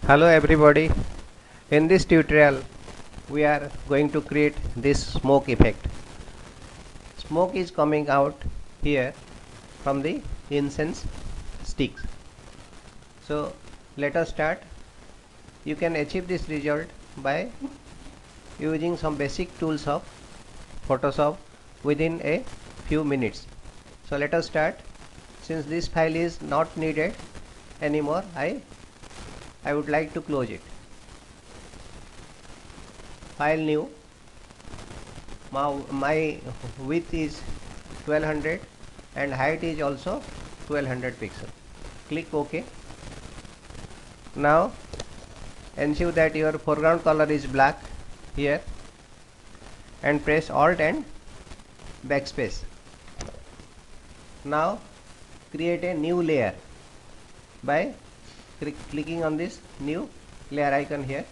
Hello everybody. In this tutorial we are going to create this smoke effect. Smoke is coming out here from the incense sticks. So let us start. You can achieve this result by using some basic tools of Photoshop within a few minutes. So let us start. Since this file is not needed anymore, I would like to close it. File new. My width is 1200 and height is also 1200 pixel. Click OK. Now ensure that your foreground color is black here and press Alt and backspace. Now create a new layer by clicking on this new layer icon here.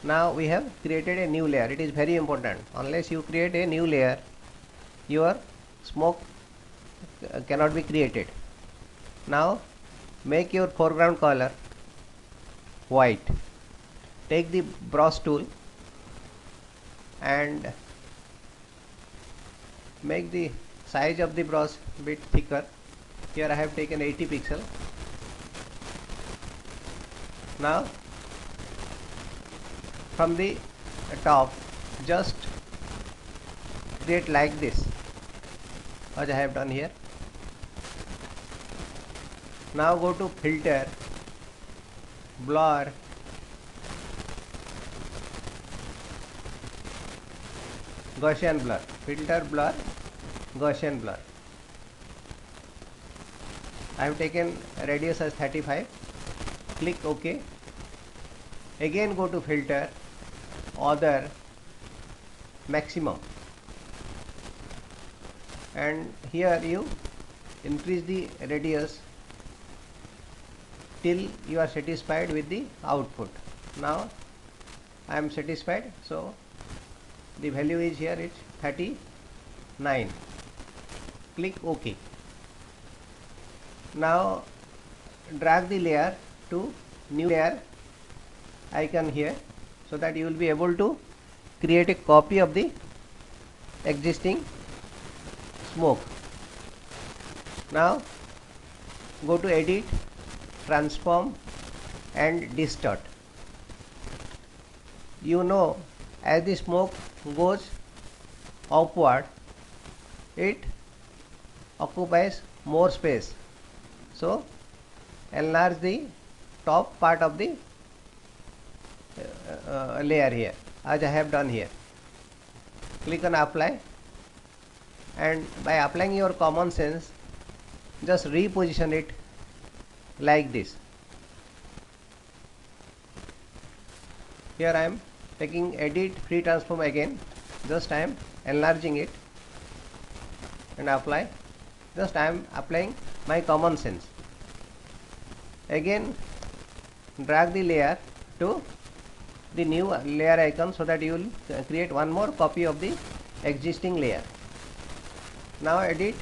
Now we have created a new layer. It is very important. Unless you create a new layer, your smoke cannot be created. Now make your foreground color white. Take the brush tool and make the size of the brush bit thicker. Here I have taken 80 pixel. Now from the top just create like this as I have done here. Now go to filter, blur, Gaussian blur, filter, blur, Gaussian blur. I have taken radius as 35. Click OK. Again go to filter, other, maximum, and here you increase the radius till you are satisfied with the output. Now I am satisfied, so the value is here, it's 39. Click OK. Now drag the layer to new layer icon here, so that you will be able to create a copy of the existing smoke. Now go to edit, transform and distort. You know, as the smoke goes upward, it occupies more space, so enlarge the top part of the layer here as I have done here. Click on apply, and by applying your common sense just reposition it like this. Here I am taking edit, free transform again, just I am enlarging it and apply. Just I am applying my common sense. Again drag the layer to the new layer icon, so that you will create one more copy of the existing layer. Now edit,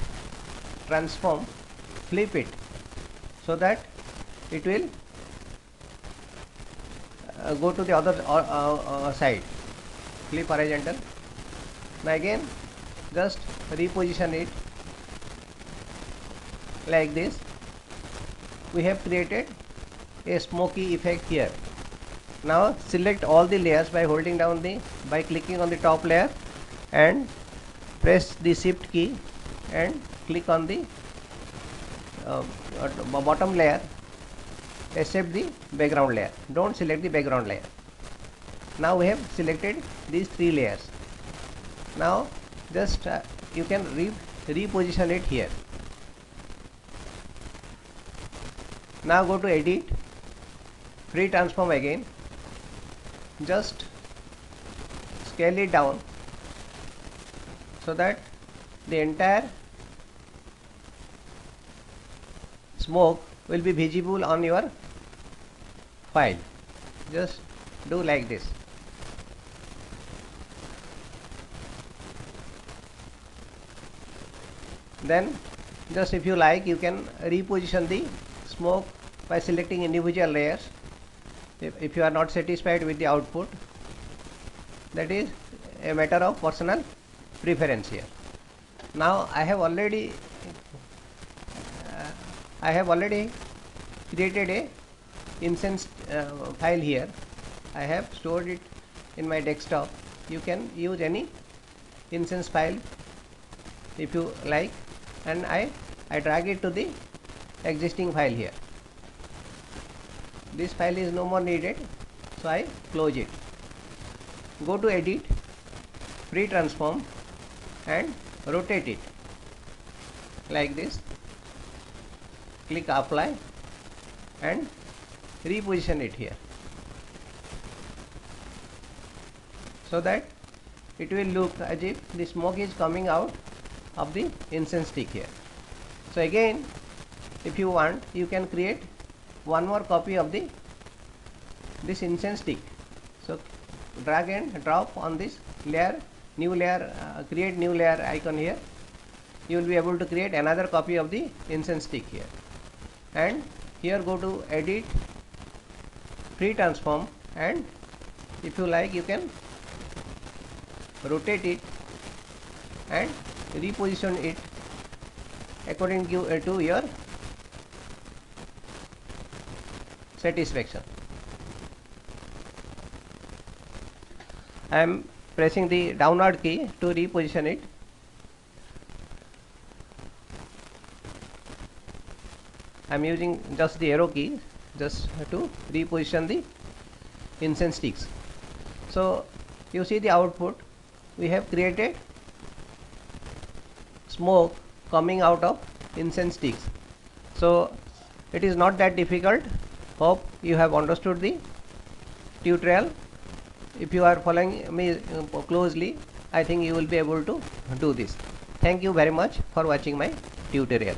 transform, flip it, so that it will go to the other side. Flip horizontal. Now again just reposition it like this. We have created a smoky effect here. Now select all the layers by holding down by clicking on the top layer and press the shift key and click on the bottom layer, except the background layer. Don't select the background layer. Now we have selected these three layers. Now just you can reposition it here. Now go to edit, free transform again, just scale it down so that the entire smoke will be visible on your file. Just do like this. Then just if you like, you can reposition the smoke by selecting individual layers. If you are not satisfied with the output, that is a matter of personal preference here. Now I have already created a instance file here. I have stored it in my desktop. You can use any instance file if you like, and I drag it to the existing file here. This file is no more needed, so I close it. Go to edit, free transform, and rotate it like this. Click apply and reposition it here, so that it will look as if the smoke is coming out of the incense stick here. So again, if you want, you can create one more copy of this incense stick. So drag and drop on this layer, new layer, create new layer icon here. You will be able to create another copy of the incense stick here, and here go to edit, free transform, and if you like, you can rotate it and reposition it according to your satisfaction. I am pressing the downward key to reposition it. I am using just the arrow key just to reposition the incense sticks. So you see the output. We have created smoke coming out of incense sticks. So it is not that difficult. Hope you have understood the tutorial. If you are following me closely, I think you will be able to do this. Thank you very much for watching my tutorial.